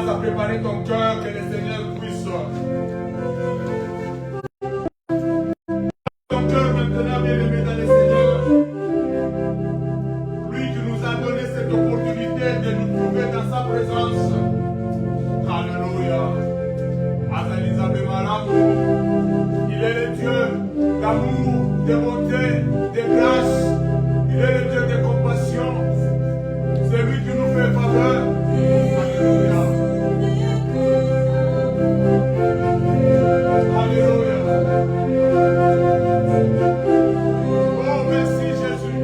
commence à préparer ton cœur, que le Seigneur puisse ton cœur maintenant, bien-aimé dans le Seigneur. Lui qui nous a donné cette opportunité de nous trouver dans sa présence. Alléluia. Azalizabé Marakou. Il est le Dieu d'amour, de bonté, de grâce. Il est le Dieu de compassion. C'est lui qui nous fait faveur. Alléluia. Alléluia. Oh, merci Jésus.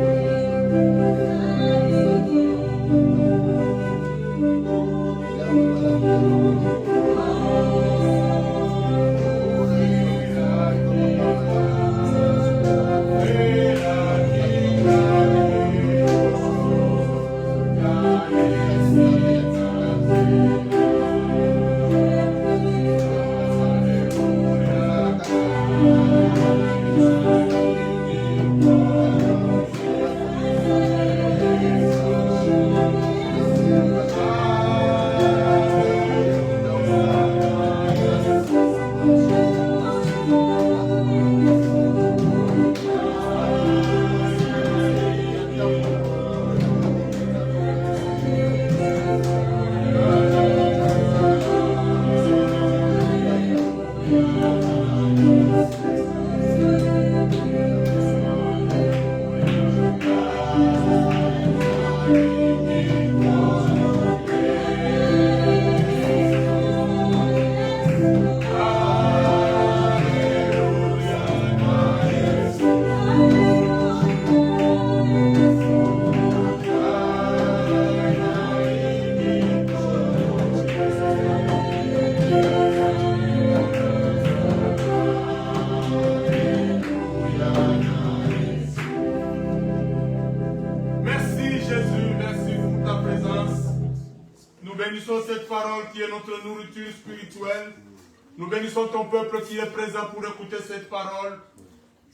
Nous bénissons ton peuple qui est présent pour écouter cette parole.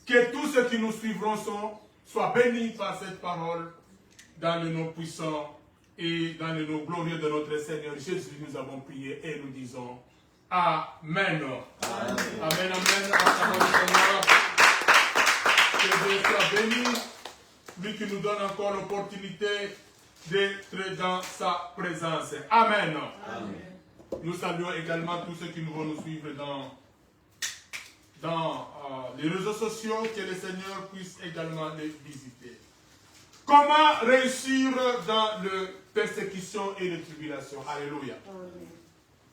Que tous ceux qui nous suivront soient bénis par cette parole dans le nom puissant et dans le nom glorieux de notre Seigneur Jésus. Nous avons prié et nous disons Amen. Amen. Amen. Amen. Seigneur. Que Dieu soit béni, lui qui nous donne encore l'opportunité d'être dans sa présence. Amen. Amen. Nous saluons également tous ceux qui vont nous suivre dans les réseaux sociaux, que le Seigneur puisse également les visiter. Comment réussir dans les persécutions et les tribulations? Alléluia.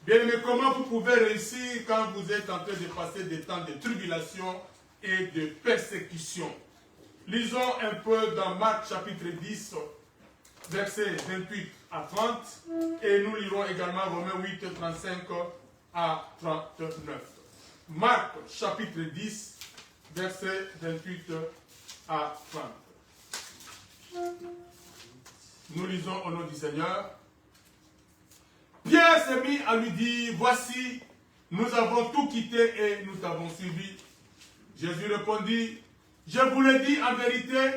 Bien, mais comment vous pouvez réussir quand vous êtes en train de passer des temps de tribulation et de persécution? Lisons un peu dans Marc chapitre 10, versets 28 à 30, et nous lirons également Romains 8, 35 à 39. Marc chapitre 10, versets 28 à 30. Nous lisons au nom du Seigneur. Pierre s'est mis à lui dire, voici, nous avons tout quitté et nous t'avons suivi. Jésus répondit, je vous le dis en vérité,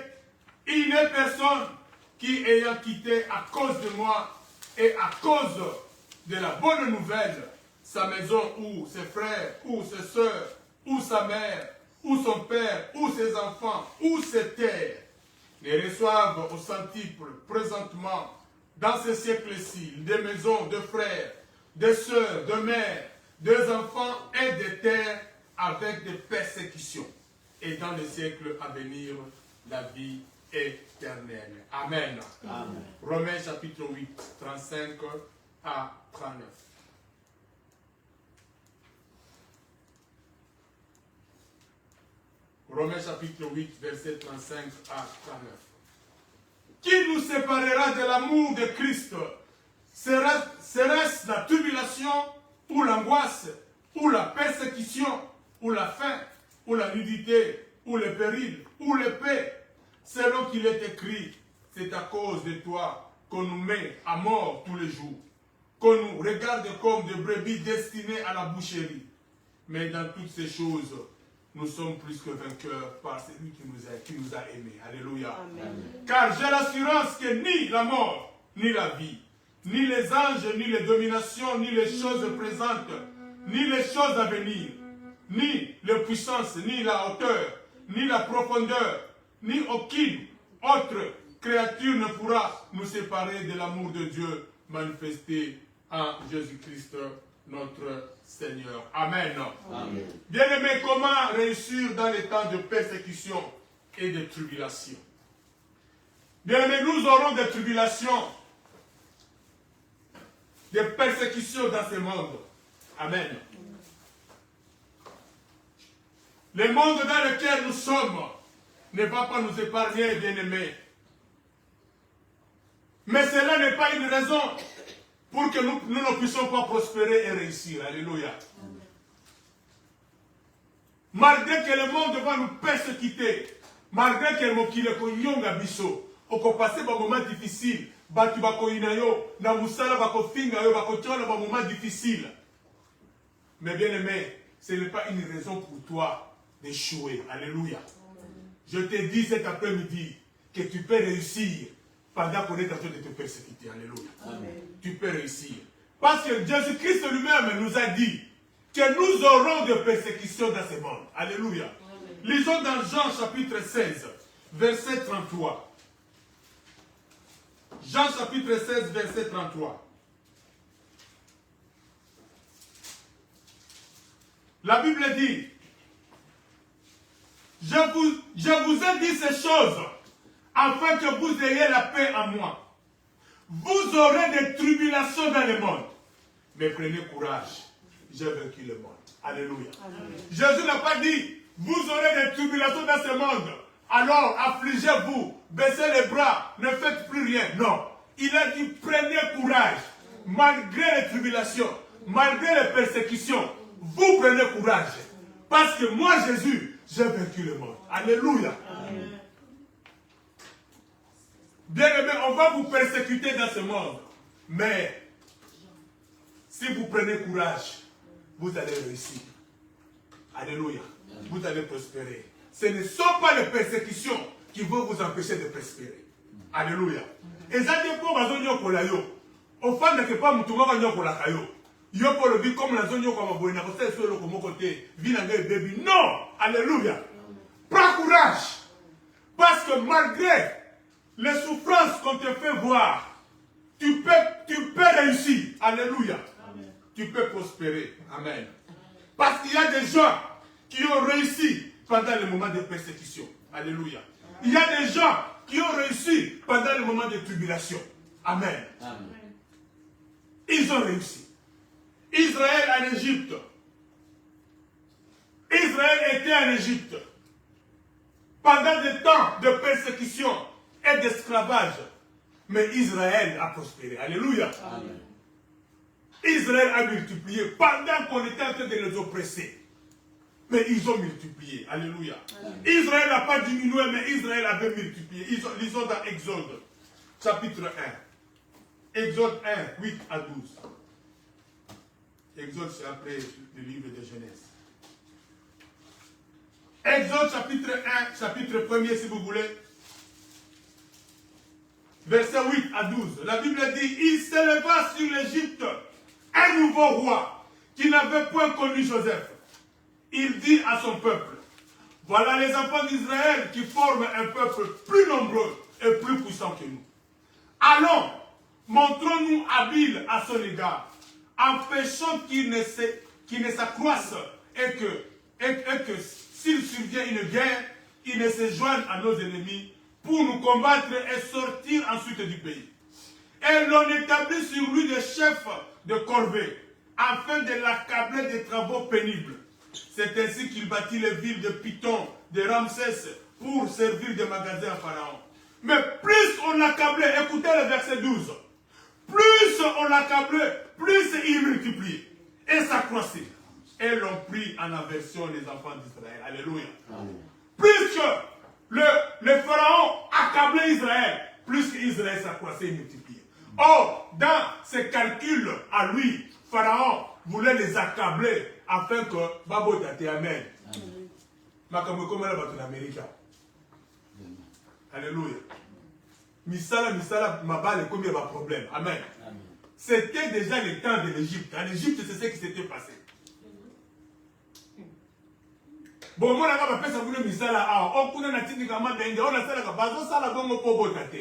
il n'est personne qui ayant quitté à cause de moi et à cause de la bonne nouvelle, sa maison ou ses frères ou ses soeurs ou sa mère ou son père ou ses enfants ou ses terres, les reçoivent au centuple présentement dans ce siècle-ci, des maisons, de frères, des sœurs, de mères, des enfants et des terres avec des persécutions. Et dans les siècles à venir, la vie éternelle. Amen. Amen. Romains chapitre 8, 35 à 39. Romains chapitre 8, verset 35 à 39. Qui nous séparera de l'amour de Christ? Serait-ce la tribulation, ou l'angoisse, ou la persécution, ou la faim, ou la nudité, ou le péril, ou l'épée? Selon qu'il est écrit, c'est à cause de toi qu'on nous met à mort tous les jours, qu'on nous regarde comme des brebis destinées à la boucherie. Mais dans toutes ces choses, nous sommes plus que vainqueurs par celui qui nous a aimés. Alléluia. Amen. Car j'ai l'assurance que ni la mort, ni la vie, ni les anges, ni les dominations, ni les choses présentes, ni les choses à venir, ni les puissances, ni la hauteur, ni la profondeur, ni aucune autre créature ne pourra nous séparer de l'amour de Dieu manifesté en Jésus-Christ, notre Seigneur. Amen. Amen. Bien-aimés, comment réussir dans les temps de persécution et de tribulation? Bien-aimés, nous aurons des tribulations, des persécutions dans ce monde. Amen. Le monde dans lequel nous sommes ne va pas nous épargner, bien-aimés. Mais cela n'est pas une raison pour que nous ne puissions pas prospérer et réussir. Alléluia. Malgré que le monde va nous persécuter, malgré que nous nyonga biso, on peut passer par moments difficiles, batu bako inayo, na musala bako finga yo, bako tchola par moments difficiles. Mais bien aimé, ce n'est pas une raison pour toi d'échouer. Alléluia. Je te dis cet après-midi que tu peux réussir pendant qu'on est en train de te persécuter. Alléluia. Amen. Tu peux réussir. Parce que Jésus-Christ lui-même nous a dit que nous aurons des persécutions dans ce monde. Alléluia. Amen. Lisons dans Jean chapitre 16, verset 33. Jean chapitre 16, verset 33. La Bible dit, je vous ai dit ces choses afin que vous ayez la paix en moi. Vous aurez des tribulations dans le monde. Mais prenez courage, j'ai vaincu le monde. Alléluia. Amen. Jésus n'a pas dit, vous aurez des tribulations dans ce monde. Alors affligez-vous, baissez les bras, ne faites plus rien. Non. Il a dit, prenez courage. Malgré les tribulations, malgré les persécutions, vous prenez courage. Parce que moi, Jésus, j'ai vaincu le monde. Alléluia. Amen. Bien-aimés, on va vous persécuter dans ce monde. Mais, si vous prenez courage, vous allez réussir. Alléluia. Vous allez prospérer. Ce ne sont pas les persécutions qui vont vous empêcher de prospérer. Alléluia. Et ça dit pour raison yokola yo. Au fond de que pas mutunga yokola kayo. Yo pour le vie comme la zone yokola boina ko c'est sur le comme côté vinanga baby. Non. Alléluia. Prends courage. Parce que malgré les souffrances qu'on te fait voir, tu peux réussir. Alléluia. Amen. Tu peux prospérer. Amen. Parce qu'il y a des gens qui ont réussi pendant les moments de persécution. Alléluia. Il y a des gens qui ont réussi pendant les moments de tribulation. Amen. Amen. Ils ont réussi. Israël en Égypte. Israël était en Égypte. Pendant des temps de persécution et d'esclavage. Mais Israël a prospéré. Alléluia. Amen. Israël a multiplié pendant qu'on était en train de les oppresser. Mais ils ont multiplié. Alléluia. Amen. Israël n'a pas diminué, mais Israël avait multiplié. Lisons dans Exode, chapitre 1. Exode 1, 8 à 12. Exode, c'est après le livre de Genèse. Exode, chapitre 1, chapitre 1er, si vous voulez. Verset 8 à 12. La Bible dit, il s'éleva sur l'Égypte un nouveau roi qui n'avait point connu Joseph. Il dit à son peuple, voilà les enfants d'Israël qui forment un peuple plus nombreux et plus puissant que nous. Allons, montrons-nous habiles à son égard, empêchons qu'il ne s'accroisse et que s'il survient une guerre, il ne se joigne à nos ennemis pour nous combattre et sortir ensuite du pays. Et l'on établit sur lui des chefs de corvée, afin de l'accabler des travaux pénibles. C'est ainsi qu'il bâtit les villes de Python, de Ramsès, pour servir de magasins à Pharaon. Mais plus on l'accablait, écoutez le verset 12, plus on l'accablait, plus il multipliait et s'accroissait. Et l'on prit en aversion les enfants d'Israël. Alléluia. Amen. Plus que le Pharaon accablait Israël, plus qu'Israël s'accroissait et multipliait. Or, dans ses calculs à lui, Pharaon voulait les accabler afin que Babo date Amen. Makambo comme la bateau d'Amérique. Alléluia. Misala, mabale, comme il y a un problème. Amen. c'était déjà le temps de l'Égypte. En Égypte, c'est ce qui s'était passé. Bon, moi, je vais vous dire,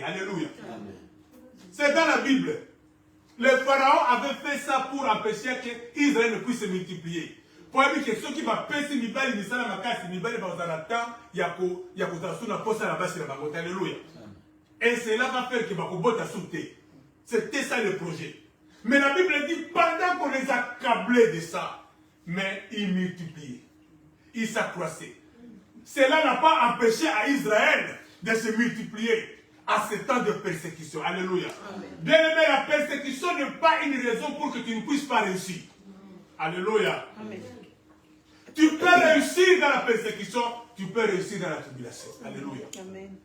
alléluia. C'est dans la Bible. Le pharaon avait fait ça pour empêcher qu'Israël ne puisse se multiplier. Pour dire que ceux qui vont passer Mibali, Misala Makasi, Mibali, Bazalata, Yakotasuna, Posa la base de la Bagote. Alléluia. Et cela va faire que Bakobota sauter. C'était ça le projet. Mais la Bible dit, pendant qu'on les a câblés de ça, mais ils multipliaient. Ils s'accroissaient. Cela n'a pas empêché à Israël de se multiplier à ce temps de persécution. Alléluia. Bien aimé, la persécution n'est pas une raison pour que tu ne puisses pas réussir. Alléluia. Amen. Tu peux réussir dans la persécution, tu peux réussir dans la tribulation. Alléluia. Amen.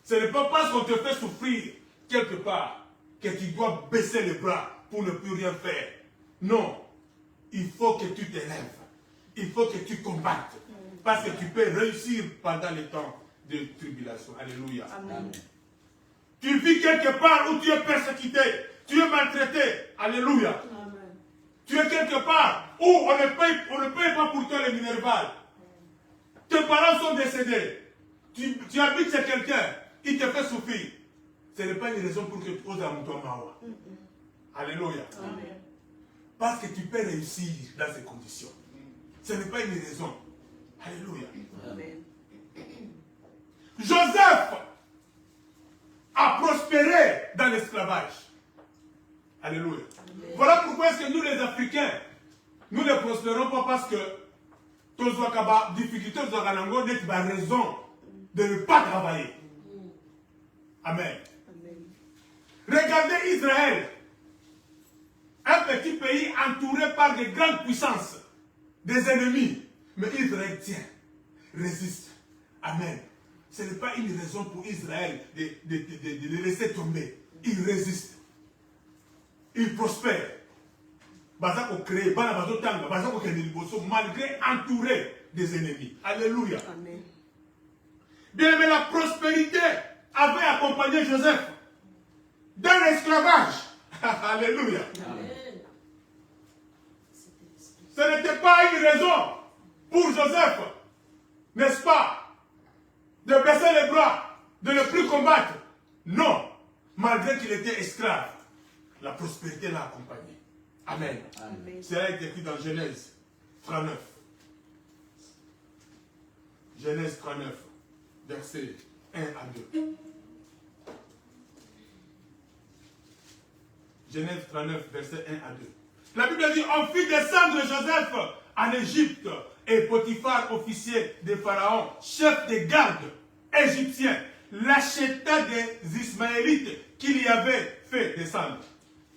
Ce n'est pas parce qu'on te fait souffrir quelque part que tu dois baisser les bras pour ne plus rien faire. Non. Il faut que tu t'élèves. Il faut que tu combattes. Parce que tu peux réussir pendant les temps de tribulation. Alléluia. Amen. Tu vis quelque part où tu es persécuté, tu es maltraité. Alléluia. Amen. Tu es quelque part où on ne paye pas pour toi les minérales. Tes parents sont décédés. Tu habites chez quelqu'un, il te fait souffrir. Ce n'est pas une raison pour que tu oses à mon mawa. Alléluia. Amen. Parce que tu peux réussir dans ces conditions. Ce n'est pas une raison. Alléluia. Amen. Joseph a prospéré dans l'esclavage. Alléluia. Amen. Voilà pourquoi est-ce que nous les Africains, nous ne prospérons pas parce que tous les difficultés n'est pas raison de ne pas travailler. Amen. Amen. Regardez Israël, un petit pays entouré par de grandes puissances, des ennemis. Mais Israël tient, résiste. Amen. Ce n'est pas une raison pour Israël de les laisser tomber. Il résiste. Il prospère. Malgré entouré des ennemis. Alléluia. Amen. Bien, mais la prospérité avait accompagné Joseph dans l'esclavage. Alléluia. Amen. Ce n'était pas une raison pour Joseph, n'est-ce pas, de baisser les bras, de ne plus combattre. Non, malgré qu'il était esclave, la prospérité l'a accompagné. Amen. Amen. Cela est écrit dans Genèse 39. Genèse 39, versets 1 à 2. Genèse 39, versets 1 à 2. La Bible dit, on fit descendre Joseph en Égypte et Potiphar, officier de Pharaon, chef des gardes égyptiens, l'acheta des Ismaélites qu'il y avait fait descendre.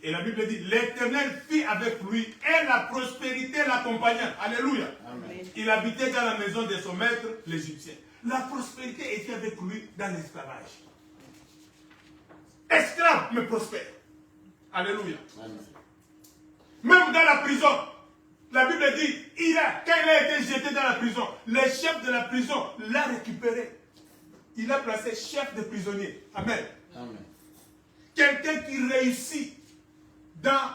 Et la Bible dit, l'Éternel fit avec lui et la prospérité l'accompagna. Alléluia. Amen. Il habitait dans la maison de son maître, l'Égyptien. La prospérité était avec lui dans l'esclavage. Esclave, mais prospère. Alléluia. Amen. Même dans la prison, la Bible dit, quand il a été jeté dans la prison, le chef de la prison l'a récupéré. Il l'a placé chef de prisonnier. Amen. Amen. Quelqu'un qui réussit dans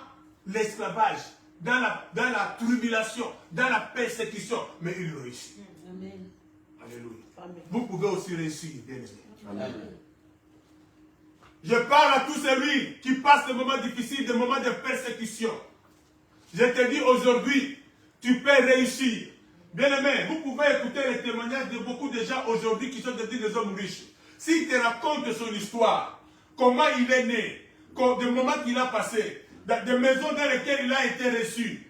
l'esclavage, dans la tribulation, dans la persécution, mais il réussit. Amen. Alléluia. Amen. Vous pouvez aussi réussir, bien aimé. Amen. Je parle à tous celui qui passe des moments difficiles, des moments de persécution. Je te dis aujourd'hui, tu peux réussir. Bien aimé, vous pouvez écouter les témoignages de beaucoup de gens aujourd'hui qui sont devenus des hommes riches. S'il te raconte son histoire, comment il est né, des moments qu'il a passé, des maisons dans lesquelles il a été reçu,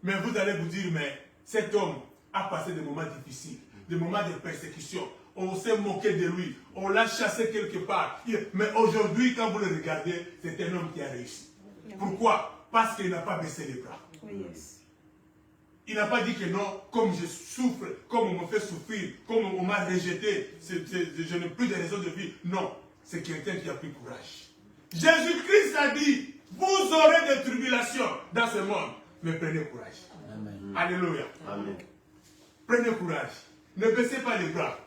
mais vous allez vous dire, mais cet homme a passé des moments difficiles, des moments de persécution. On s'est moqué de lui, on l'a chassé quelque part. Mais aujourd'hui, quand vous le regardez, c'est un homme qui a réussi. Pourquoi? Parce qu'il n'a pas baissé les bras. Yes. Il n'a pas dit que non, comme je souffre, comme on me fait souffrir, comme on m'a rejeté, je n'ai plus de raison de vivre. Non, c'est quelqu'un qui a pris courage. Jésus-Christ a dit, vous aurez des tribulations dans ce monde, mais prenez courage. Amen. Alléluia. Amen. Prenez courage. Ne baissez pas les bras.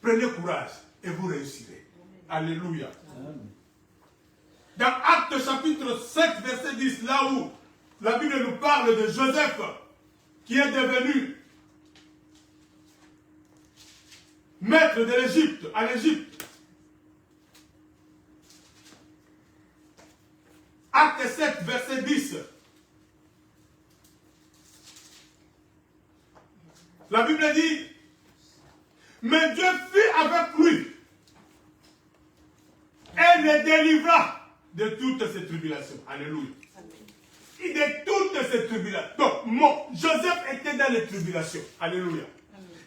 Prenez courage et vous réussirez. Amen. Alléluia. Amen. dans Actes chapitre 7, verset 10, là où la Bible nous parle de Joseph, qui est devenu maître de l'Égypte, à l'Égypte. Acte 7, verset 10. La Bible dit, mais Dieu fut avec lui et le délivra de toutes ces tribulations. Alléluia. Et de toutes ces tribulations. Donc, Joseph était dans les tribulations. Alléluia.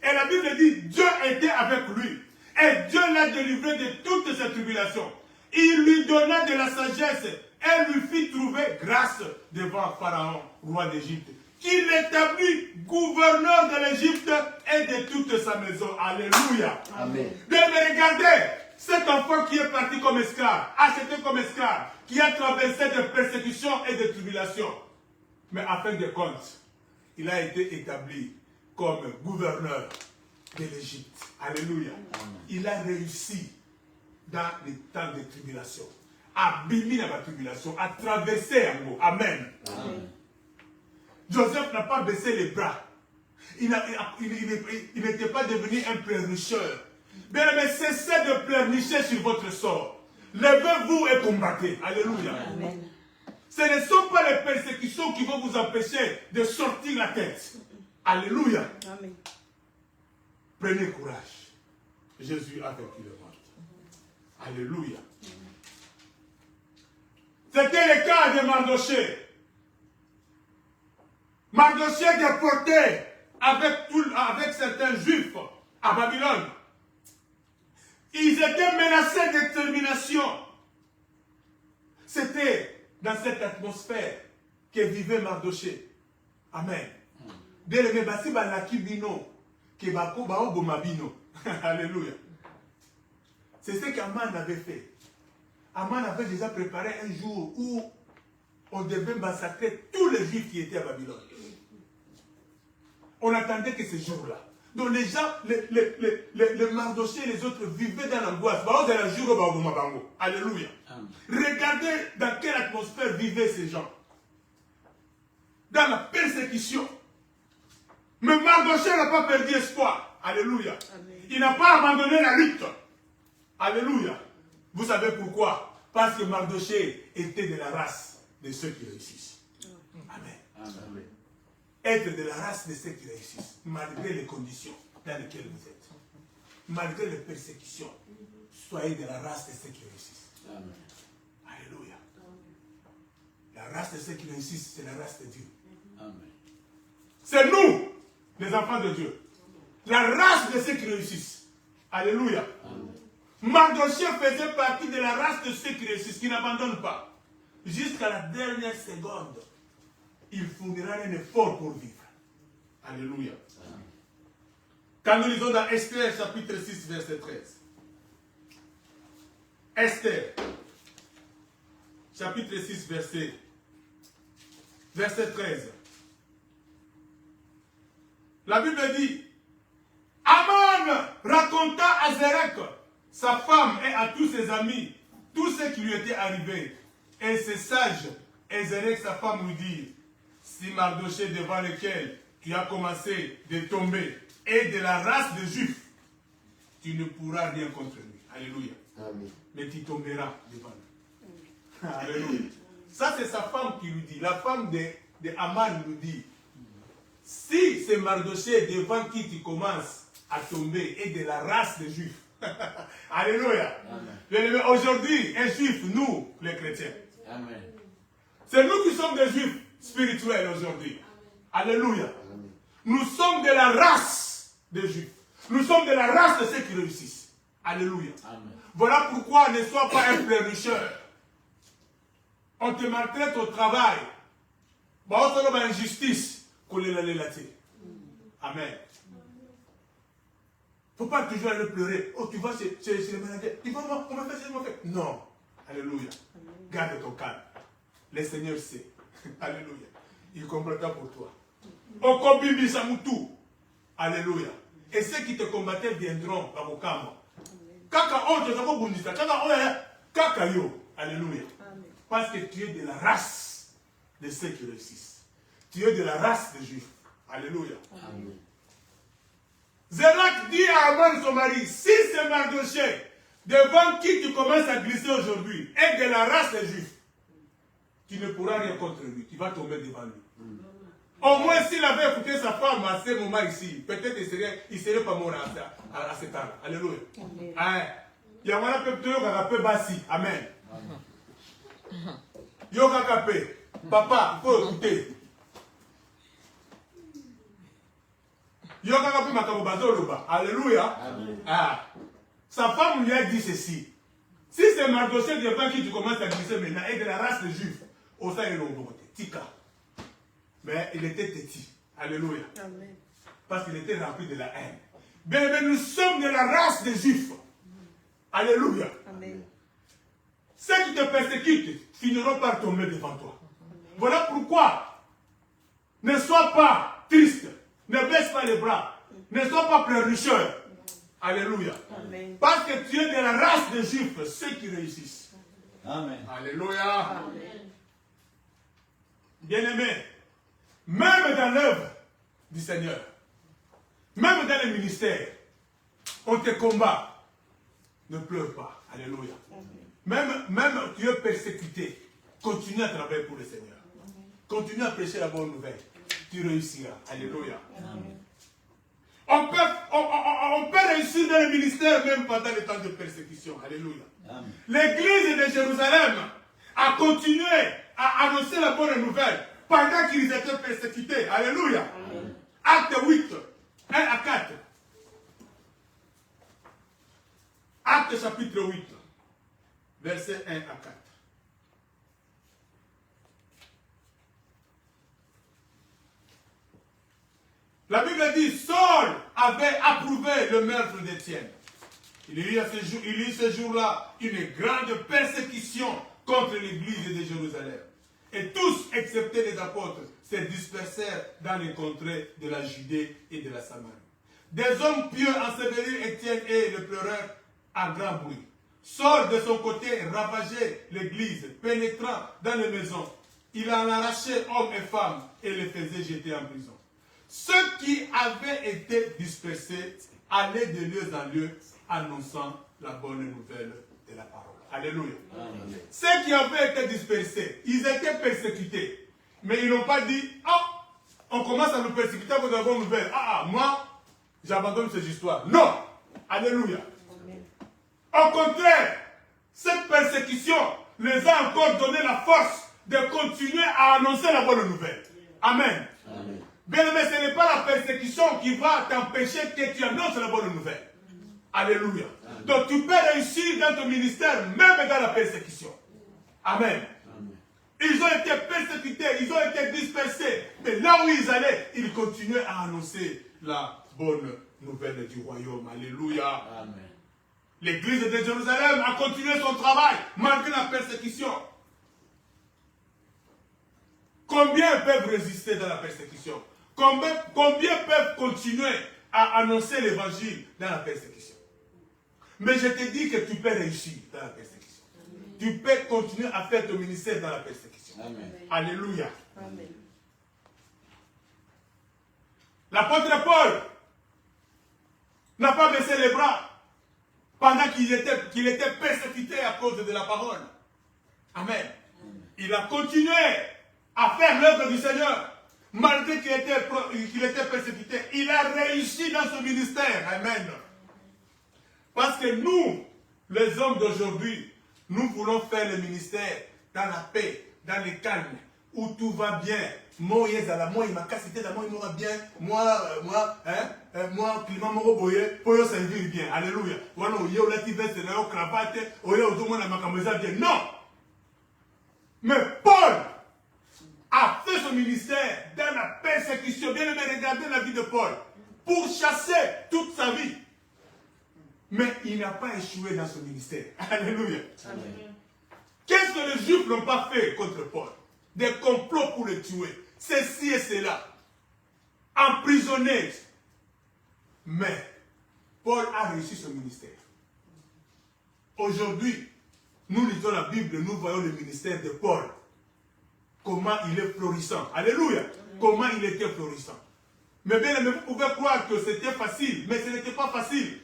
Et la Bible dit, Dieu était avec lui. Et Dieu l'a délivré de toutes ces tribulations. Il lui donna de la sagesse et lui fit trouver grâce devant Pharaon, roi d'Égypte, qu'il l'établit gouverneur de l'Égypte et de toute sa maison. Alléluia. Amen. De regarder cet enfant qui est parti comme esclave, acheté comme esclave, qui a traversé des persécutions et des tribulations. Mais à fin de compte, il a été établi comme gouverneur de l'Égypte. Alléluia. Amen. Il a réussi dans les temps de tribulation, à bénir dans la tribulation, à traverser en haut. Amen. Amen. Joseph n'a pas baissé les bras. Il n'était pas devenu un pleurnicheur. Bien, mais cessez de pleurnicher sur votre sort. Levez-vous et combattez. Alléluia. Amen. Ce ne sont pas les persécutions qui vont vous empêcher de sortir la tête. Alléluia. Amen. Prenez courage. Jésus a vaincu le monde. Alléluia. C'était le cas de Mardochée. Mardochée déporté avec certains juifs à Babylone. Ils étaient menacés d'extermination. C'était dans cette atmosphère que vivait Mardochée. Amen. Alléluia. C'est ce qu'Aman avait fait. Aman avait déjà préparé un jour où on devait massacrer tous les juifs qui étaient à Babylone. On attendait que ce jour-là. Donc les gens, les Mardochée et les autres vivaient dans l'angoisse. Alléluia. Regardez dans quelle atmosphère vivaient ces gens. Dans la persécution. Mais Mardochée n'a pas perdu espoir. Alléluia. Amen. Il n'a pas abandonné la lutte. Alléluia. Vous savez pourquoi? Parce que Mardochée était de la race de ceux qui réussissent. Amen. Amen. Être de la race de ceux qui réussissent, malgré les conditions dans lesquelles vous êtes. Malgré les persécutions, soyez de la race de ceux qui réussissent. Amen. Alléluia. La race de ceux qui réussissent, c'est la race de Dieu. Amen. C'est nous, les enfants de Dieu. La race de ceux qui réussissent. Alléluia. Amen. Mardochée faisait partie de la race de ceux qui réussissent, qui n'abandonnent pas. Jusqu'à la dernière seconde, il fournira un effort pour vivre. Alléluia. Amen. Quand nous lisons dans Esther, chapitre 6, verset 13. Esther, chapitre 6, verset 13. La Bible dit, Aman raconta à Zérek, sa femme et à tous ses amis, tout ce qui lui était arrivé. Et ces sages, et Zérek, sa femme, lui dit, si Mardochée devant lequel tu as commencé de tomber est de la race des Juifs, tu ne pourras rien contre lui. Alléluia. Amen. Mais tu tomberas devant lui. Alléluia. Ça, c'est sa femme qui lui dit. La femme de Aman lui dit, si c'est Mardochée devant qui tu commences à tomber est de la race des Juifs. Alléluia. Aujourd'hui, un Juif, nous, les chrétiens. Amen. C'est nous qui sommes des Juifs spirituels aujourd'hui. Alléluia. Amen. Nous sommes de la race des Juifs. Nous sommes de la race de ceux qui réussissent. Alléluia. Amen. Voilà pourquoi ne sois pas un pleurnicheur. On te maltraite au travail. On te donne injustice. Amen. Il ne faut pas toujours aller pleurer. Oh, tu vas chez le manager. Tu vas voir, on m'a fait, on m'a fait. Non. Alléluia. Garde ton calme. Le Seigneur sait. Alléluia. Il comprendra pour toi. Okobibi Samutu. Alléluia. Et ceux qui te combattaient viendront dans vos camps. Kaka on te sako bundisa. Kaka on kaka yo. Alléluia. Amen. Parce que tu es de la race de ceux qui réussissent. Tu es de la race des Juifs. Alléluia. Amen. Zérak dit à Aman, son mari, si c'est Mardochée, devant qui tu commences à glisser aujourd'hui, est de la race des Juifs, tu ne pourras rien contre lui. Tu vas tomber devant lui. Au moins, s'il avait écouté sa femme à ce moment ici, peut-être il ne serait pas mort à cet âge. Alléluia. Il y a un peu de basi. Amen. Yokakape. Papa, il faut écouter. Yokakape makabobazoloba. Alléluia. Sa femme lui a dit ceci. Si c'est Mardochée devant qui tu commences à glisser maintenant, et de la race des Juifs, au sein de l'autre Tika. Mais il était têtu. Alléluia. Amen. Parce qu'il était rempli de la haine. Mais nous sommes de la race des Juifs. Alléluia. Amen. Ceux qui te persécutent finiront par tomber devant toi. Voilà pourquoi ne sois pas triste. Ne baisse pas les bras. Ne sois pas pleurnicheur. Alléluia. Amen. Parce que tu es de la race des Juifs, ceux qui réussissent. Amen. Alléluia. Amen. Bien-aimé, même dans l'œuvre du Seigneur, même dans le ministère, on te combat. Ne pleure pas. Alléluia. Même tu es persécuté, continue à travailler pour le Seigneur. Continue à prêcher la bonne nouvelle. Tu réussiras. Alléluia. On peut réussir dans le ministère même pendant les temps de persécution. Alléluia. L'église de Jérusalem a continué à annoncer la bonne nouvelle pendant qu'ils étaient persécutés. Alléluia. Acte 8, 1 à 4. Acte chapitre 8, versets 1 à 4. La Bible dit, Saul avait approuvé le meurtre d'Étienne. Il y eut ce jour-là une grande persécution contre l'église de Jérusalem. Et tous, excepté les apôtres, se dispersèrent dans les contrées de la Judée et de la Samarie. Des hommes pieux ensevelirent Étienne et le pleurèrent à grand bruit. Saul, de son côté, ravageait l'église, pénétrant dans les maisons. Il en arrachait hommes et femmes et les faisait jeter en prison. Ceux qui avaient été dispersés allaient de lieu en lieu annonçant la bonne nouvelle de la parole. Alléluia. Amen. Ceux qui avaient été dispersés, ils étaient persécutés. Mais ils n'ont pas dit, on commence à nous persécuter pour la bonne nouvelle. Moi, j'abandonne ces histoires. Non. Alléluia. Amen. Au contraire, cette persécution les a encore donné la force de continuer à annoncer la bonne nouvelle. Amen. Amen. Bien aimé, ce n'est pas la persécution qui va t'empêcher que tu annonces la bonne nouvelle. Alléluia. Amen. Donc tu peux réussir dans ton ministère, même dans la persécution. Amen. Amen. Ils ont été persécutés, ils ont été dispersés. Mais là où ils allaient, ils continuaient à annoncer la bonne nouvelle du royaume. Alléluia. Amen. L'église de Jérusalem a continué son travail malgré la persécution. Combien peuvent résister dans la persécution? Combien peuvent continuer à annoncer l'évangile dans la persécution? Mais je te dis que tu peux réussir dans la persécution. Amen. Tu peux continuer à faire ton ministère dans la persécution. Amen. Alléluia. Amen. L'apôtre Paul n'a pas baissé les bras pendant qu'il était persécuté à cause de la parole. Amen. Il a continué à faire l'œuvre du Seigneur. Malgré qu'il était persécuté, il a réussi dans son ministère. Amen. Parce que nous, les hommes d'aujourd'hui, nous voulons faire le ministère dans la paix, dans le calme, où tout va bien. Moi, il m'a cassé la moi, il m'aura bien. Moi, climat m'a boyé, pour servir bien. Alléluia. Voilà, il y a la veste, il y a la cravate, il y a tout le monde bien. Non. Mais Paul a fait son ministère dans la persécution. Bien aimé, regardez la vie de Paul. Pour chasser toute sa vie. Mais il n'a pas échoué dans son ministère. Alléluia. Amen. Qu'est-ce que les Juifs n'ont pas fait contre Paul? Des complots pour le tuer. Ceci et cela. Emprisonné. Mais Paul a réussi son ministère. Aujourd'hui, nous lisons la Bible, nous voyons le ministère de Paul. Comment il est florissant. Alléluia. Comment il était florissant. Mais bien, vous pouvez croire que c'était facile, mais ce n'était pas facile.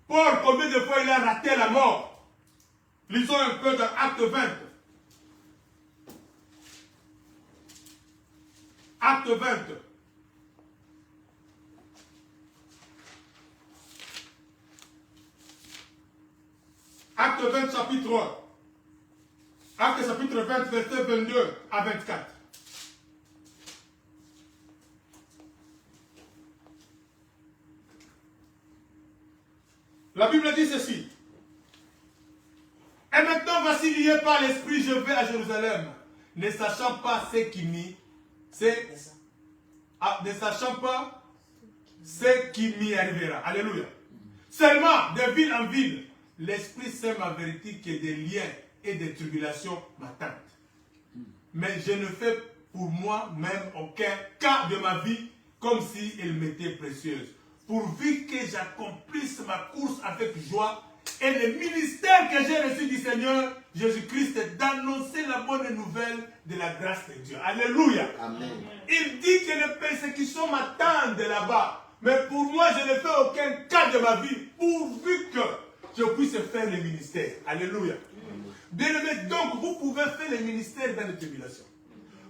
Paul, combien de fois il a raté la mort? Lisons un peu dans Acte 20. Acte 20. Acte 20, chapitre 1. Acte chapitre 20, verset 22 à 24. La Bible dit ceci. Et maintenant, voici lié par l'Esprit, je vais à Jérusalem, ne sachant pas ce qui m'y... Ne sachant pas ce qui m'y arrivera. Alléluia. Seulement, de ville en ville, l'Esprit Saint m'avertit que des liens et des tribulations m'attendent. Mais je ne fais pour moi-même aucun cas de ma vie comme si elle m'était précieuse, pourvu que j'accomplisse ma course avec joie et le ministère que j'ai reçu du Seigneur Jésus-Christ d'annoncer la bonne nouvelle de la grâce de Dieu. Alléluia. Amen. Il dit que les persécutions m'attendent là-bas. Mais pour moi, je ne fais aucun cas de ma vie pourvu que je puisse faire le ministère. Alléluia. Bien-aimés, donc vous pouvez faire le ministère dans les tribulations.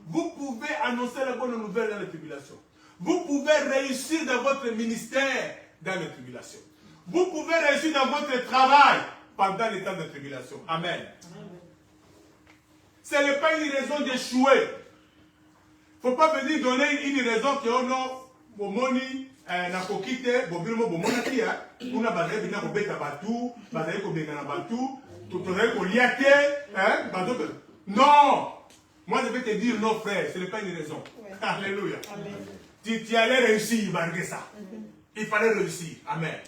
Vous pouvez annoncer la bonne nouvelle dans les tribulations. Vous pouvez réussir dans votre ministère dans les tribulations. Vous pouvez réussir dans votre travail pendant les temps de tribulation. Amen. Ce n'est pas une raison d'échouer. Il ne faut pas venir donner une raison que oh non, bomoni, nakokite, bobilo bomonaki, kuna bazali bina kobeta batu, bazali kobengana batu, tozali koliate, non. Moi je vais te dire non frère, ce n'est pas une raison. Alléluia. Tu allais réussir malgré ça. Il fallait réussir. Amen.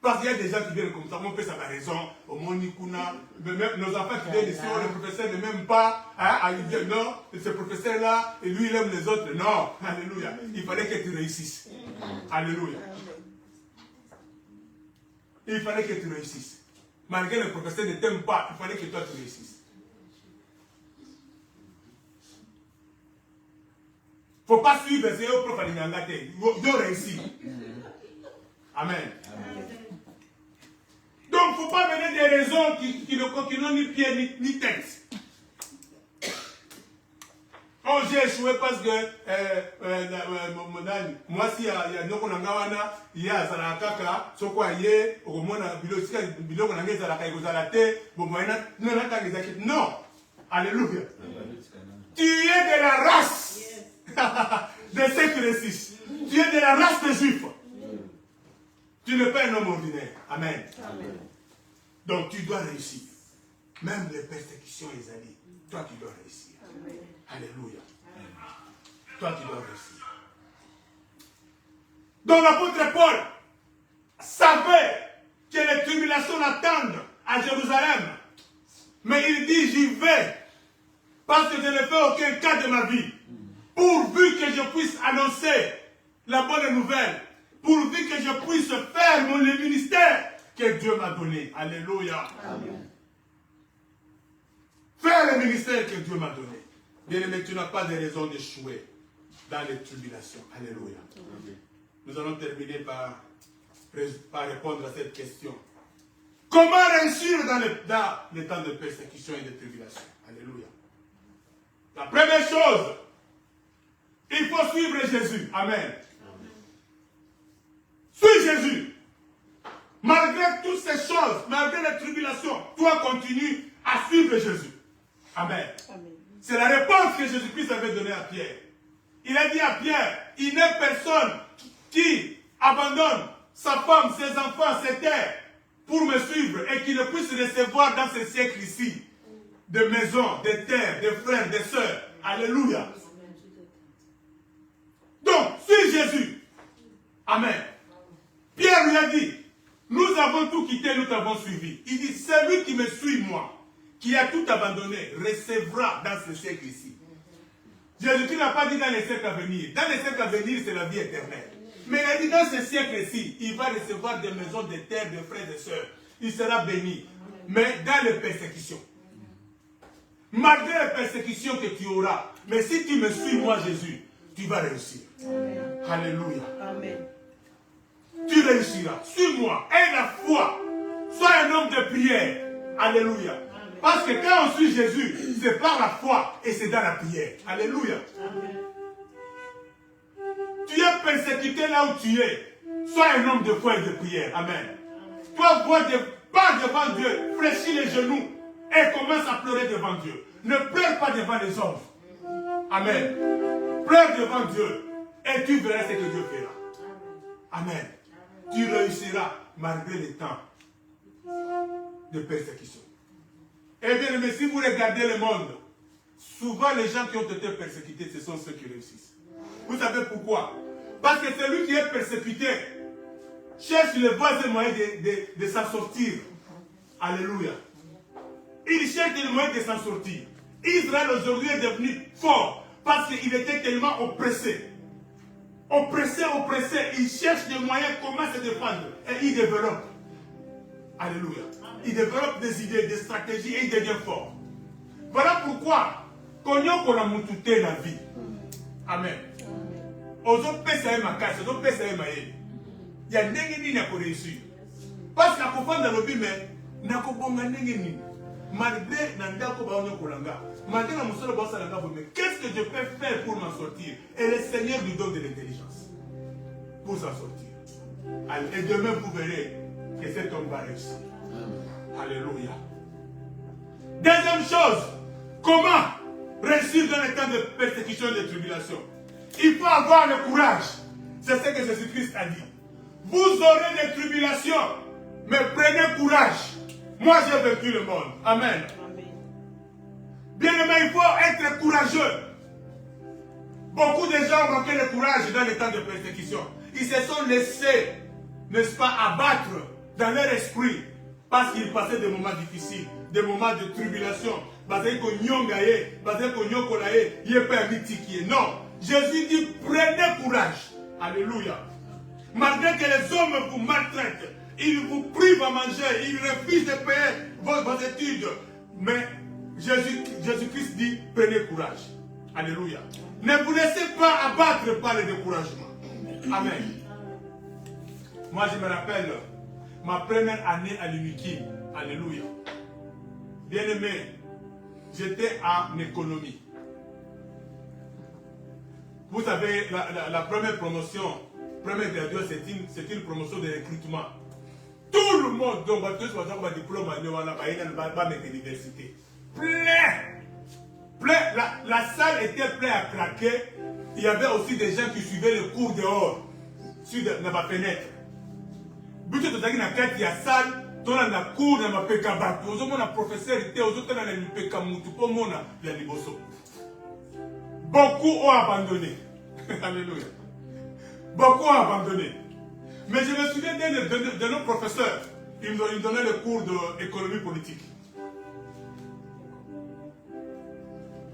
Parce qu'il y a des gens qui viennent comme ça, mon père, ça a raison. Au Monikuna, nos enfants qui viennent ici, le professeur ne m'aime pas. Non, ce professeur-là, et lui, il aime les autres. Non, alléluia. Il fallait que tu réussisses. Alléluia. Il fallait que tu réussisses. Malgré le professeur ne t'aime pas, il fallait que toi tu réussisses. Il ne faut pas suivre ces profs à l'ingangate. Ils ont réussi. Amen. Donc, il ne faut pas donner des raisons qui n'ont ni pied ni tête. Oh, j'ai échoué parce que moi, si il y a il y a Zalakaka, ce quoi y est, au moins, non. Alléluia. Tu es de la race de ceux qui résistent. Tu es de la race des Juifs. Tu n'es pas un homme ordinaire. Amen. Amen. Donc tu dois réussir. Même les persécutions, les alliés. Toi, tu dois réussir. Amen. Alléluia. Amen. Toi, tu dois réussir. Donc l'apôtre Paul savait que les tribulations l'attendent à Jérusalem. Mais il dit, j'y vais. Parce que je ne fais aucun cas de ma vie. Pourvu que je puisse annoncer la bonne nouvelle. Pourvu que je puisse faire le ministère que Dieu m'a donné. Alléluia. Amen. Faire le ministère que Dieu m'a donné. Bien-aimé, tu n'as pas de raison d'échouer dans les tribulations. Alléluia. Amen. Nous allons terminer par répondre à cette question. Comment réussir dans les temps de persécution et de tribulation? Alléluia. La première chose, il faut suivre Jésus. Amen. Suis Jésus. Malgré toutes ces choses, malgré les tribulations, toi continue à suivre Jésus. Amen. Amen. C'est la réponse que Jésus-Christ avait donnée à Pierre. Il a dit à Pierre, il n'est personne qui abandonne sa femme, ses enfants, ses terres pour me suivre et qui ne puisse recevoir dans ce siècle ici de maisons, de terres, de frères, de sœurs. Alléluia. Donc, suis Jésus. Amen. Pierre lui a dit, nous avons tout quitté, nous t'avons suivi. Il dit, celui qui me suit, moi, qui a tout abandonné, recevra dans ce siècle ici. Jésus-Christ n'a pas dit dans les siècles à venir. Dans les siècles à venir, c'est la vie éternelle. Mais il a dit dans ce siècle-ci, il va recevoir des maisons, des terres, des frères et sœurs. il sera béni. Mais dans les persécutions, malgré les persécutions que tu auras, mais si tu me suis, moi Jésus, tu vas réussir. Amen. Alléluia. Amen. Tu réussiras. Suis-moi. Aie la foi. Sois un homme de prière. Alléluia. Amen. Parce que quand on suit Jésus, c'est par la foi et c'est dans la prière. Alléluia. Amen. Tu es persécuté là où tu es. Sois un homme de foi et de prière. Amen. Toi, pas devant Dieu, fléchis les genoux et commence à pleurer devant Dieu. Ne pleure pas devant les hommes. Amen. Pleure devant Dieu et tu verras ce que Dieu fera. Amen. Tu réussiras malgré les temps de persécution. Et bien, mais si vous regardez le monde, souvent les gens qui ont été persécutés, ce sont ceux qui réussissent. Vous savez pourquoi? Parce que celui qui est persécuté cherche le voies et moyens de s'en sortir. Alléluia. Il cherche le moyen de s'en sortir. Israël aujourd'hui est devenu fort parce qu'il était tellement oppressé. Oppressé. Il cherche des moyens comment se défendre. Et il développe. Alléluia. Il développe des idées, des stratégies et il devient fort. Voilà pourquoi, quand on a monté la vie. Amen. Il y a des gens qui réussir. Parce qu'il y a des gens qui réussir. Malgré qu'est-ce que je peux faire pour m'en sortir? Et le Seigneur lui donne de l'intelligence pour s'en sortir. Et demain, vous verrez que cet homme va réussir. Alléluia. Deuxième chose, comment réussir dans les temps de persécution et de tribulation? Il faut avoir le courage. C'est ce que Jésus-Christ a dit. Vous aurez des tribulations, mais prenez courage. Moi, j'ai vécu le monde. Amen. Bien-aimé, il faut être courageux. Beaucoup de gens ont manqué le courage dans les temps de persécution. Ils se sont laissés, n'est-ce pas, abattre dans leur esprit parce qu'ils passaient des moments difficiles, des moments de tribulation. Non. Jésus dit, prenez courage. Alléluia. Malgré que les hommes vous maltraitent, ils vous privent à manger, ils refusent de payer vos études. Mais Jésus-Christ dit, prenez courage. Alléluia. Ne vous laissez pas abattre par le découragement. Amen. Moi, je me rappelle ma première année à l'UNIKI. Alléluia. Bien-aimé, j'étais en économie. Vous savez, la première promotion, première graduation, c'est une promotion de recrutement. Tout le monde, donc, un diplôme à l'université. Plein. La salle était pleine à craquer. Il y avait aussi des gens qui suivaient le cours dehors, sur ma fenêtre. But de dans la salle, dans la cour, dans ma péka, mon professeur était aux autres dans la péka, pour mon la liboso. Beaucoup ont abandonné. Alléluia. Beaucoup ont abandonné. Mais je me souviens de nos professeurs. Ils nous donnaient le cours d'économie politique.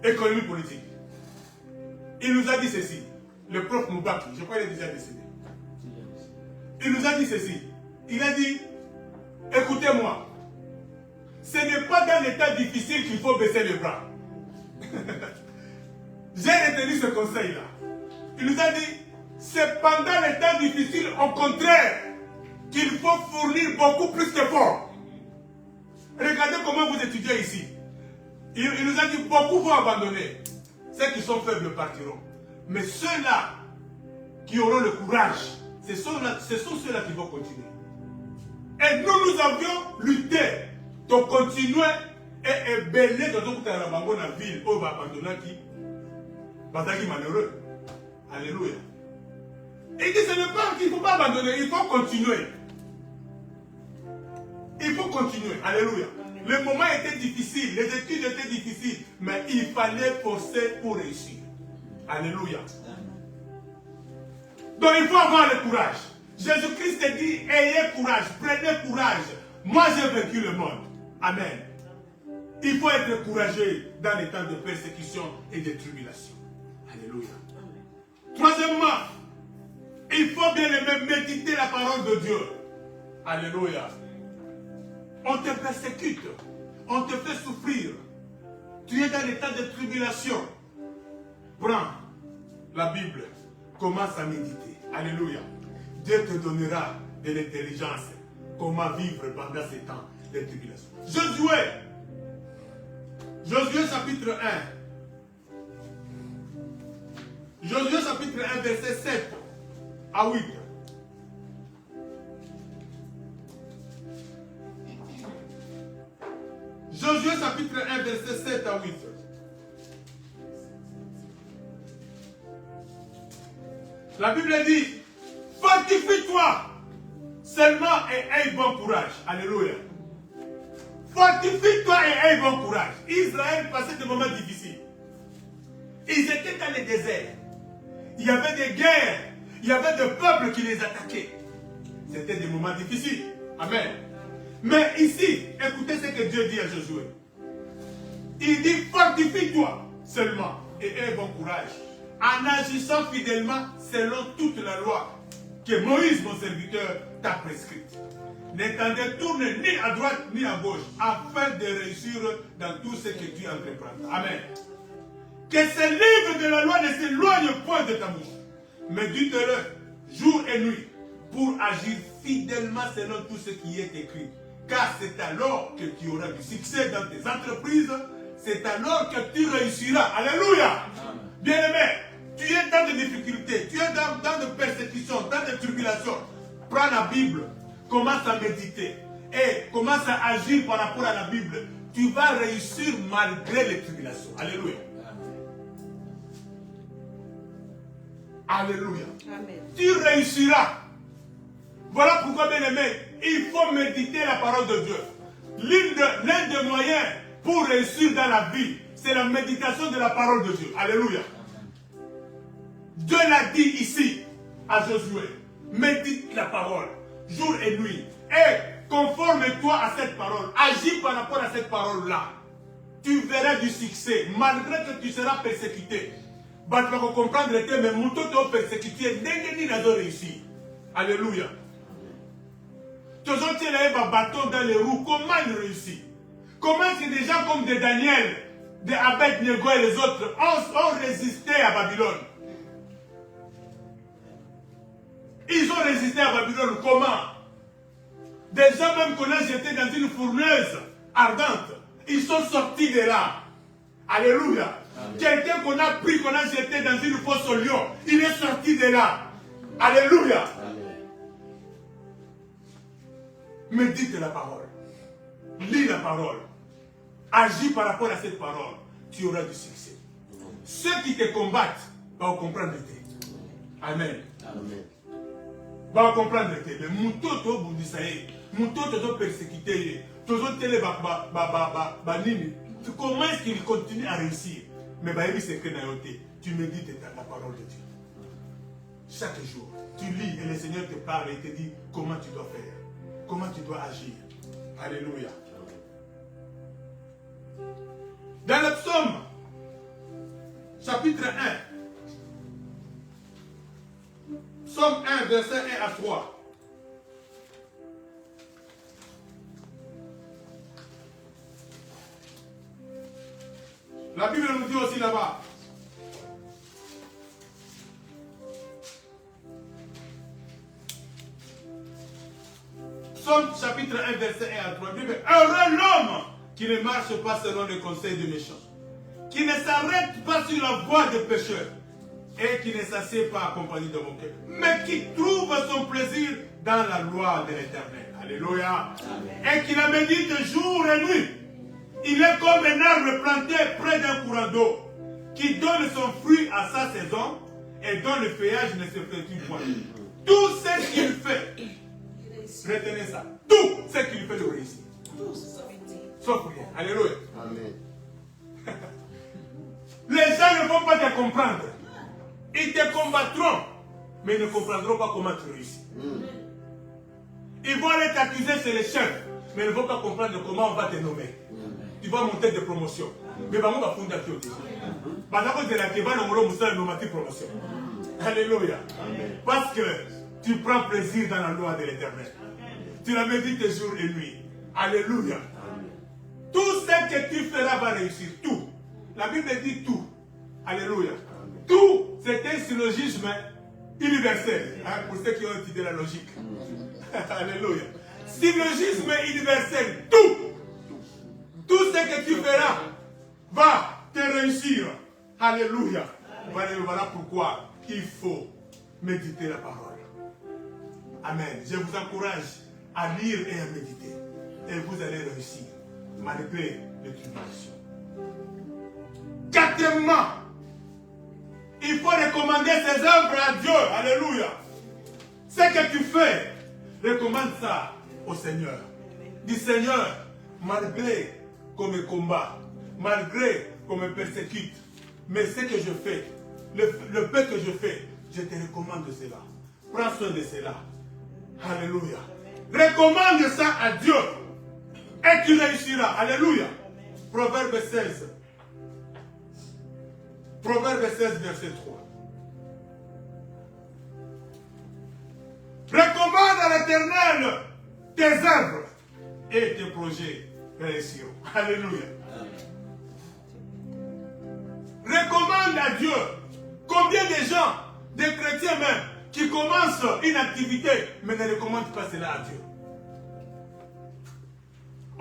Économie politique. Il nous a dit ceci. Le prof Moubaki, je crois qu'il est déjà décédé. Il nous a dit ceci. Il a dit, écoutez-moi, ce n'est pas dans les temps difficiles qu'il faut baisser les bras. J'ai retenu ce conseil-là. Il nous a dit, c'est pendant les temps difficiles, au contraire, qu'il faut fournir beaucoup plus d'efforts. Regardez comment vous étudiez ici. Il nous a dit, beaucoup vont abandonner. Ceux qui sont faibles partiront. Mais ceux-là qui auront le courage, ce sont ceux-là qui vont continuer. Et nous avions lutté de continuer et belé dans la ville où on va abandonner qui malheureux. Alléluia. Il dit, ce n'est pas qu'il ne faut pas abandonner, il faut continuer. Il faut continuer. Alléluia. Le moment était difficile, les études étaient difficiles, mais il fallait forcer pour réussir. Alléluia. Donc il faut avoir le courage. Jésus-Christ dit, ayez courage, prenez courage. Moi j'ai vaincu le monde. Amen. Il faut être courageux dans les temps de persécution et de tribulation. Alléluia. Troisièmement, il faut bien aimer méditer la parole de Dieu. Alléluia. on te persécute, on te fait souffrir, tu es dans l'état de tribulation, prends la Bible, commence à méditer. Alléluia. Dieu te donnera de l'intelligence. Comment vivre pendant ces temps de tribulation. Josué chapitre 1. Josué chapitre 1 verset 7 à 8. Josué chapitre 1 verset 7 à 8. La Bible dit, fortifie-toi seulement et aie bon courage. Alléluia. Fortifie-toi et aie bon courage. Israël passait des moments difficiles. Ils étaient dans le désert. Il y avait des guerres. Il y avait des peuples qui les attaquaient. C'était des moments difficiles. Amen. Mais ici, écoutez ce que Dieu dit à Josué. Il dit, fortifie-toi seulement et aie bon courage, en agissant fidèlement selon toute la loi que Moïse, mon serviteur, t'a prescrite. Ne t'en détourne ni à droite ni à gauche, afin de réussir dans tout ce que tu entreprendras. Amen. Que ce livre de la loi ne s'éloigne point de ta bouche, mais dites-le jour et nuit, pour agir fidèlement selon tout ce qui est écrit. Car c'est alors que tu auras du succès dans tes entreprises, c'est alors que tu réussiras. Alléluia. Bien-aimé, tu es dans des difficultés, tu es dans des persécutions, dans des tribulations. Prends la Bible, commence à méditer et commence à agir par rapport à la Bible. Tu vas réussir malgré les tribulations. Alléluia. Alléluia. Amen. Tu réussiras. Voilà pourquoi, bien aimé, il faut méditer la parole de Dieu. L'un des moyens pour réussir dans la vie, c'est la méditation de la parole de Dieu. Alléluia. Dieu l'a dit ici à Josué. Médite la parole, jour et nuit. Et conforme-toi à cette parole. Agis par rapport à cette parole-là. Tu verras du succès, malgré que tu seras persécuté. Tu vas comprendre le thème, mais mon taux de persécuté, n'est pas réussi. Alléluia. Tu as un bâton dans les roues, comment il réussit? Comment c'est des gens comme des Daniel, des Abed-Nego et les autres ont résisté à Babylone? Ils ont résisté à Babylone comment? Des gens même qu'on a jetés dans une fournaise ardente, ils sont sortis de là. Alléluia. Quelqu'un qu'on a pris, qu'on a jeté dans une fosse au lion, il est sorti de là. Alléluia. Médite la parole. Lis la parole. Agis par rapport à cette parole. Tu auras du succès. Ceux qui te combattent vont comprendre le thé. Amen. Amen. Vont comprendre le thé. Mais mouto to bundisaye. Mouto to persécuté. Toujours télé banini. Comment est-ce qu'il continue à réussir? Mais c'est que tu médites la parole de Dieu. Chaque jour, tu lis et le Seigneur te parle et te dit comment tu dois faire. Comment tu dois agir. Alléluia. Dans le psaume, chapitre 1, psaume 1, verset 1 à 3. La Bible nous dit aussi là-bas. Psaume chapitre 1, verset 1 à 3. Heureux l'homme qui ne marche pas selon le conseil des méchants, qui ne s'arrête pas sur la voie des pécheurs et qui ne s'assied pas accompagné de mon cœur, mais qui trouve son plaisir dans la loi de l'Éternel. Alléluia. Amen. Et qui la médite jour et nuit. Il est comme un arbre planté près d'un courant d'eau, qui donne son fruit à sa saison et dont le feuillage ne se flétrit point. Tout ce qu'il fait, retenez ça, tout ce qu'il fait le réussit. Sauf rien. Alléluia. Amen. Les gens ne vont pas te comprendre. Ils te combattront, mais ils ne comprendront pas comment tu réussis. Ils vont aller t'accuser chez les chefs, mais ils ne vont pas comprendre comment on va te nommer. Tu vas monter de promotion. Mais on va fonder à Kyoto. Parce que la Keba n'a pas promotion. Alléluia. Parce que tu prends plaisir dans la loi de l'Éternel. Tu la médites jour et nuit. Alléluia. Tout ce que tu feras va réussir. Tout. La Bible dit tout. Alléluia. Tout, c'est un syllogisme universel. Hein, pour ceux qui ont étudié la logique. Alléluia. Syllogisme universel. Tout. Tout ce que tu feras va te réussir. Alléluia. Voilà pourquoi il faut méditer la parole. Amen. Je vous encourage à lire et à méditer. Et vous allez réussir, malgré les tribulations. Quatrièmement, il faut recommander ses œuvres à Dieu. Alléluia. Ce que tu fais, recommande ça au Seigneur. Dis Seigneur, malgré qu'on me combat, malgré qu'on me persécute, mais ce que je fais, le peu que je fais, je te recommande cela. Prends soin de cela. Alléluia. Recommande ça à Dieu et tu réussiras. Alléluia. Proverbe 16. Proverbe 16, verset 3. Recommande à l'Éternel tes œuvres et tes projets réussiront. Alléluia. Recommande à Dieu. Combien de gens, des chrétiens même, qui commencent une activité, mais ne recommandent pas cela à Dieu.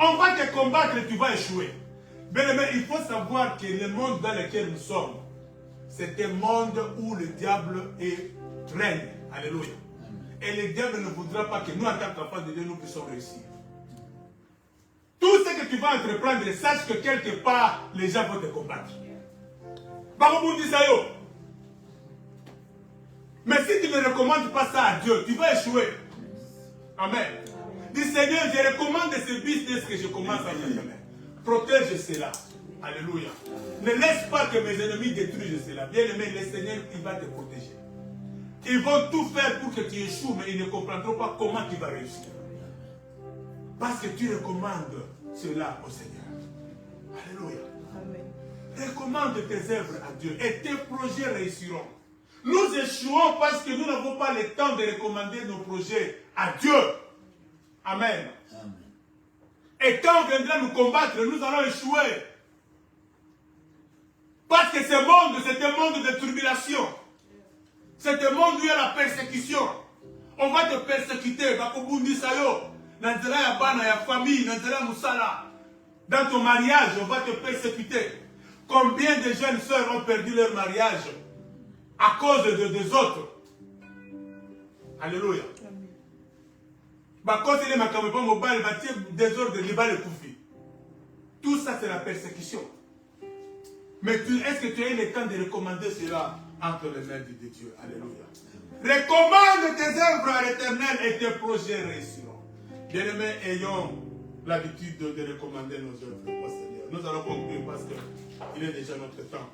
On va te combattre et tu vas échouer. Bien aimé, il faut savoir que le monde dans lequel nous sommes, c'est un monde où le diable règne. Alléluia. Et le diable ne voudra pas que nous, en tant qu'enfants de Dieu, nous puissions réussir. Tout ce que tu vas entreprendre, sache que quelque part, les gens vont te combattre. Mais si tu ne recommandes pas ça à Dieu, tu vas échouer. Amen. Dis Seigneur, je recommande ce business que je commence à faire. Protège cela. Alléluia. Ne laisse pas que mes ennemis détruisent cela. Bien aimé, le Seigneur, il va te protéger. Ils vont tout faire pour que tu échoues, mais ils ne comprendront pas comment tu vas réussir. Parce que tu recommandes cela au Seigneur. Alléluia. Amen. Recommande tes œuvres à Dieu et tes projets réussiront. Nous échouons parce que nous n'avons pas le temps de recommander nos projets à Dieu. Amen. Amen. Et quand on viendra nous combattre, nous allons échouer. Parce que ce monde, c'est un monde de tribulation. C'est un monde où il y a la persécution. On va te persécuter. Dans ton mariage, on va te persécuter. Combien de jeunes sœurs ont perdu leur mariage à cause des autres? Alléluia. Tout ça, c'est la persécution. Mais est-ce que tu as eu le temps de recommander cela entre les mains de Dieu? Alléluia. Recommande tes œuvres à l'Éternel et tes projets réussiront. Bien-aimés, ayons l'habitude de recommander nos œuvres au Seigneur. Nous allons conclure parce qu'il est déjà notre temps.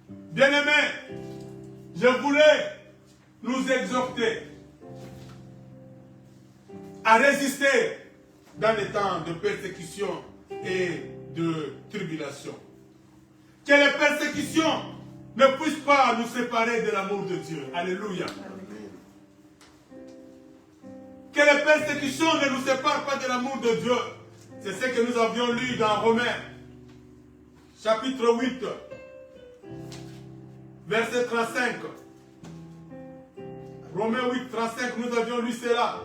Bien-aimés, je voulais nous exhorter à résister dans les temps de persécution et de tribulation. Que les persécutions ne puissent pas nous séparer de l'amour de Dieu. Alléluia. Que les persécutions ne nous séparent pas de l'amour de Dieu. C'est ce que nous avions lu dans Romains, chapitre 8, verset 35. Romains 8, 35, nous avions lu cela.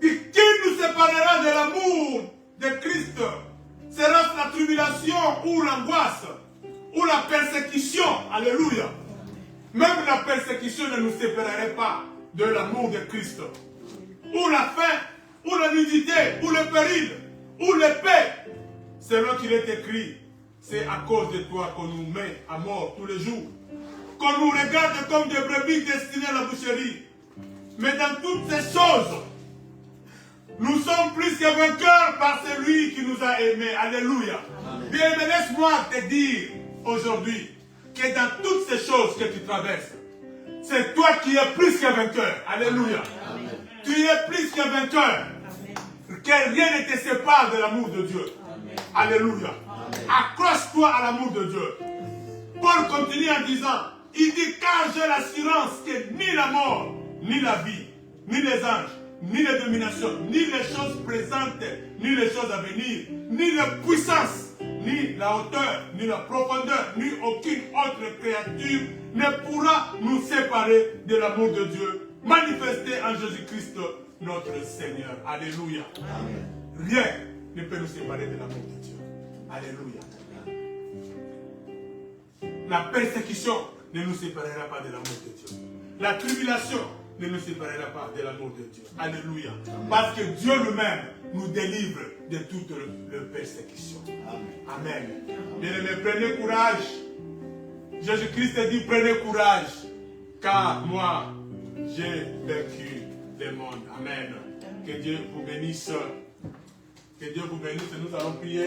Et qui nous séparera de l'amour de Christ? Sera-ce la tribulation ou l'angoisse ou la persécution? Alléluia. Même la persécution ne nous séparerait pas de l'amour de Christ. Ou la faim, ou la nudité, ou le péril, ou l'épée. Selon qu'il est écrit, c'est à cause de toi qu'on nous met à mort tous les jours. Qu'on nous regarde comme des brebis destinées à la boucherie. Mais dans toutes ces choses, nous sommes plus que vainqueurs par celui qui nous a aimés. Alléluia. Bien, mais laisse-moi te dire aujourd'hui que dans toutes ces choses que tu traverses, c'est toi qui es plus que vainqueur. Alléluia. Amen. Tu es plus que vainqueur. Amen. Que rien ne te sépare de l'amour de Dieu. Amen. Alléluia. Accroche-toi à l'amour de Dieu. Paul continue en disant, il dit, car j'ai l'assurance que ni la mort, ni la vie, ni les anges, ni les dominations, ni les choses présentes, ni les choses à venir, ni la puissance, ni la hauteur, ni la profondeur, ni aucune autre créature ne pourra nous séparer de l'amour de Dieu manifesté en Jésus-Christ, notre Seigneur. Alléluia. Amen. Rien ne peut nous séparer de l'amour de Dieu. Alléluia. La persécution ne nous séparera pas de l'amour de Dieu. La tribulation ne nous séparera pas de l'amour de Dieu. Alléluia. Parce que Dieu lui-même nous délivre de toutes les persécutions. Amen. Bien-aimés, prenez courage. Jésus-Christ dit, prenez courage. Car moi, j'ai vaincu le monde. Amen. Que Dieu vous bénisse. Que Dieu vous bénisse. Nous allons prier.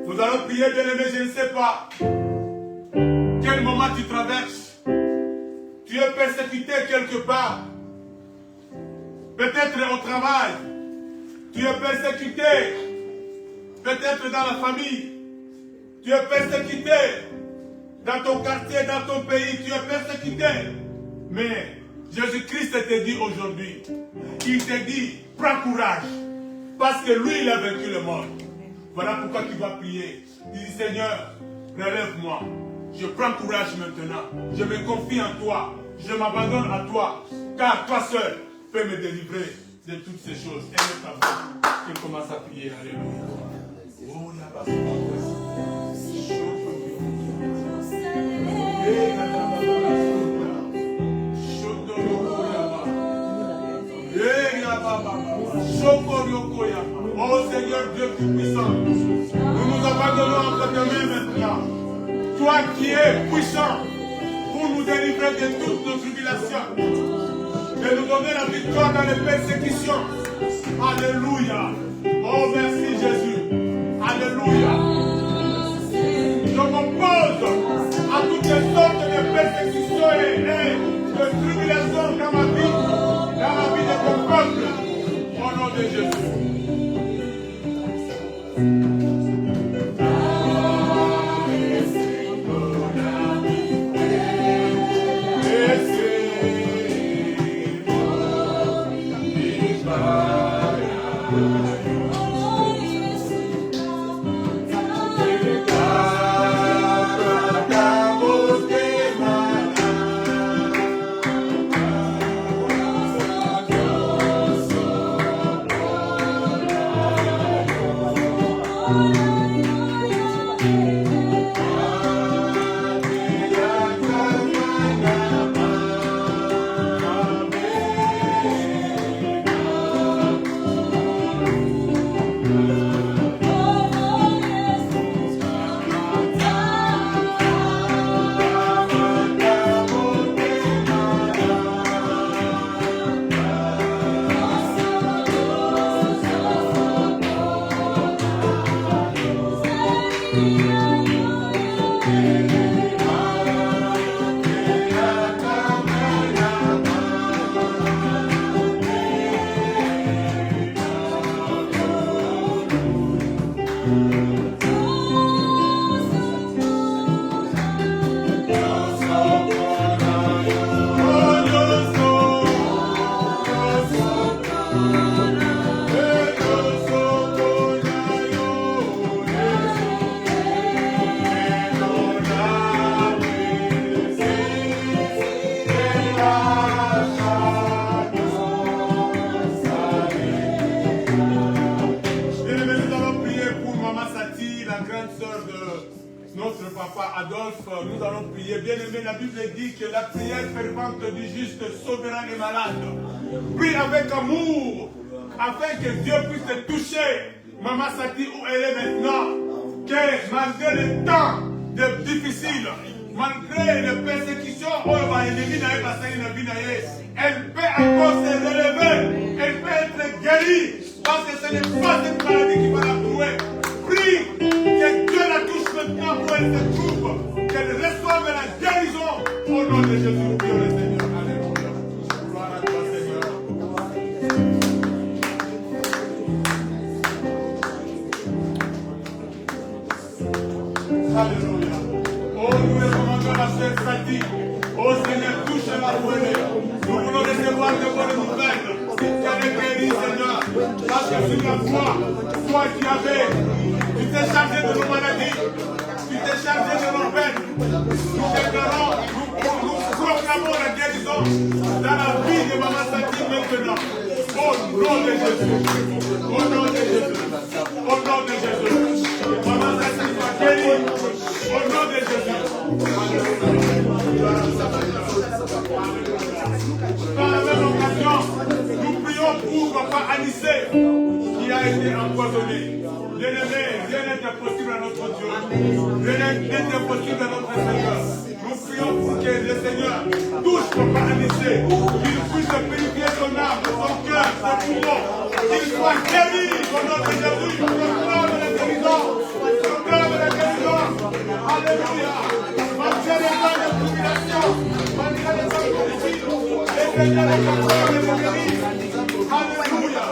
Nous allons prier, bien-aimés. Je ne sais pas quel moment tu traverses. Tu es persécuté quelque part. Peut-être au travail. Tu es persécuté. Peut-être dans la famille. Tu es persécuté dans ton quartier, dans ton pays. Tu es persécuté. Mais Jésus-Christ te dit aujourd'hui, il te dit, prends courage. Parce que lui, il a vaincu le monde. Voilà pourquoi tu vas prier. Tu dis, Seigneur, relève-moi. Je prends courage maintenant. Je me confie en toi. Je m'abandonne à toi. Car toi seul peux me délivrer de toutes ces choses. Et le travail, tu commences à prier. Alléluia. Oh, oh Seigneur Dieu Tout-Puissant, nous nous abandonnons entre tes mains maintenant. Toi qui es puissant pour nous délivrer de toutes nos tribulations, de nous donner la victoire dans les persécutions. Alléluia. Oh merci Jésus. Alléluia. Je m'oppose à toutes les sortes de persécutions et de tribulations dans ma vie de ton peuple. Au nom de Jésus. Nous allons prier. Bien-aimé, la Bible dit que la prière fervente du juste sauvera les malades. Prie avec amour, afin que Dieu puisse te toucher. Maman Sati, où elle est maintenant, que malgré les temps difficiles, malgré les persécutions, elle peut encore se relever, elle peut être guérie, parce que ce n'est pas cette maladie qui va la trouver. Prie que Dieu la touche maintenant où elle se trouve, qu'elle reçoive la guérison au nom de Jésus, Dieu le Seigneur. Alléluia. Gloire à toi, Seigneur. Alléluia. Oh, nous recommandons la sœur Sati. Oh Seigneur, touche-la où elle est. Nous voulons recevoir recevoir de bonnes nouvelles. Tu as guéri, Seigneur. Parce que sur la croix, toi qui avais, tu t'es chargé de nos maladies. Tu t'es chargé de nos peines. Nous déclarons, nous proclamons la guérison dans la vie de Maman Sati maintenant. Au nom de Jésus. Au nom de Jésus. Au nom de Jésus. Maman Sati soit guérie. Au nom de Jésus. Par la même occasion, nous prions pour Papa Anissé qui a été empoisonné. L'ennemi, rien n'est impossible à notre Dieu. Rien n'est impossible à notre Seigneur. Nous prions pour que le Seigneur touche Papa Anissé, qu'il puisse purifier son âme, son cœur, son poumon, qu'il soit guéri au nom de Jésus. Proclame la guérison. Proclame la guérison. Alléluia. Malgré les temps de tribulation, malgré les temps de difficile, le Seigneur est capable de nous guérir. Alléluia.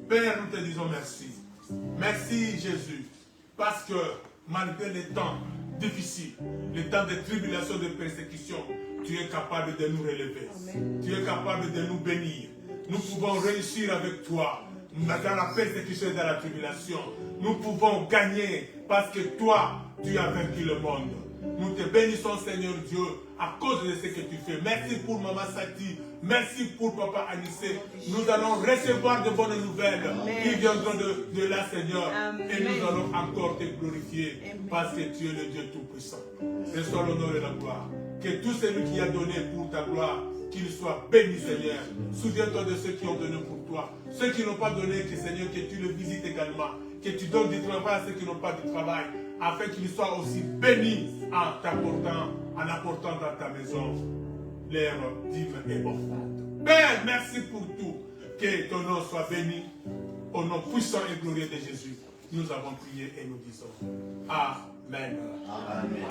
Père, nous te disons merci. Merci Jésus, parce que malgré les temps difficiles, les temps de tribulation, de persécution, tu es capable de nous relever. Amen. Tu es capable de nous bénir. Nous pouvons réussir avec toi dans la persécution et dans la tribulation. Nous pouvons gagner parce que toi, tu as vaincu le monde. Nous te bénissons, Seigneur Dieu, à cause de ce que tu fais. Merci pour Maman Sati. Merci pour Papa Anissé. Nous allons recevoir de bonnes nouvelles. Amen. Qui viendront de là, Seigneur. Amen. Et nous allons encore te glorifier. Amen. Parce que tu es le Dieu Tout-Puissant. Reçois l'honneur et la gloire. Que tout celui qui a donné pour ta gloire, qu'il soit béni, Seigneur. Souviens-toi de ceux qui ont donné pour toi. Ceux qui n'ont pas donné, que Seigneur, que tu le visites également. Que tu donnes du travail à ceux qui n'ont pas de travail. Afin qu'ils soient aussi bénis en apportant dans ta maison l'air dîme et offrande. Père, merci pour tout. Que ton nom soit béni. Au nom puissant et glorieux de Jésus, nous avons prié et nous disons Amen. Amen.